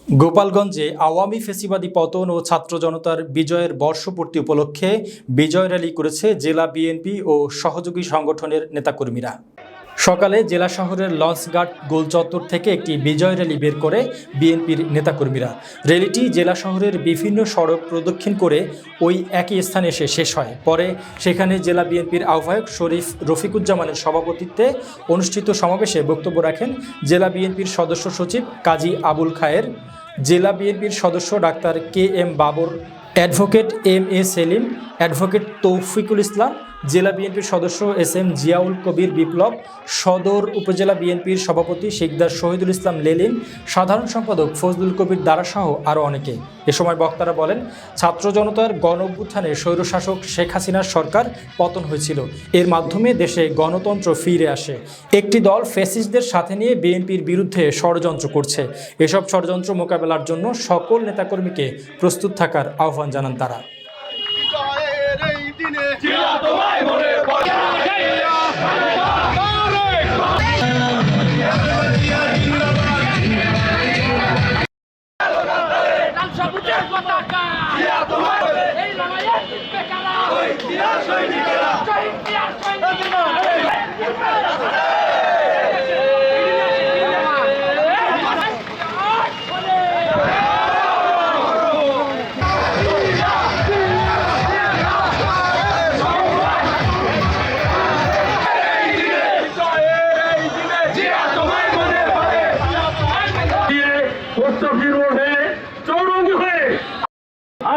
গোপালগঞ্জে আওয়ামী ফ্যাসিবাদী পতন ও ছাত্র জনতার বিজয়ের বর্ষপূর্তি উপলক্ষে বিজয় র্যালি করেছে জেলা বিএনপি ও সহযোগী সংগঠনের নেতাকর্মীরা। সকালে জেলা শহরের লঞ্চঘাট গোল চত্বর থেকে একটি বিজয় র্যালি বের করে বিএনপির নেতাকর্মীরা। র্যালিটি জেলা শহরের বিভিন্ন সড়ক প্রদক্ষিণ করে ওই একই স্থানে এসে শেষ হয়। পরে সেখানে জেলা বিএনপির আহ্বায়ক শরীফ রফিকুজ্জামানের সভাপতিত্বে অনুষ্ঠিত সমাবেশে বক্তব্য রাখেন জেলা বিএনপির সদস্য সচিব কাজী আবুল খায়ের, জেলা বিএনপির সদস্য doctor KM Babar, advocate MA Selim, advocate Toufiqul Islam, জেলা বিএনপির সদস্য SM জিয়াউল কবির বিপ্লব, সদর উপজেলা বিএনপির সভাপতি শিকদার শহীদুল ইসলাম লেলিন, সাধারণ সম্পাদক ফজলুল কবির দারাসহ আরও অনেকে। এ সময় বক্তারা বলেন, ছাত্র জনতার গণ অভ্যুত্থানে স্বৈরশাসক শেখ হাসিনার সরকার পতন হয়েছিল। এর মাধ্যমে দেশে গণতন্ত্র ফিরে আসে। একটি দল ফ্যাসিস্টদের সাথে নিয়ে বিএনপির বিরুদ্ধে ষড়যন্ত্র করছে। এসব ষড়যন্ত্র মোকাবেলার জন্য সকল নেতাকর্মীকে প্রস্তুত থাকার আহ্বান জানান তারা।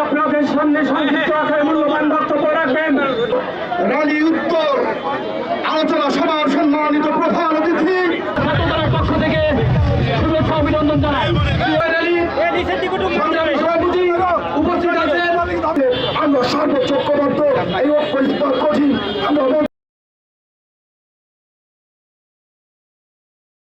আপনাদের সামনে সংক্ষিপ্ত আকারে মূল্যবান বক্তব্য রাখবেন র্যালি উত্তর আলোচনা সভার সম্মানিত প্রধান অতিথি পক্ষ থেকে শুভেচ্ছা অভিনন্দন জানাই। উপস্থিত আছে আমরা সর্বোচ্চ ঐক্যবদ্ধ এই ঐক্য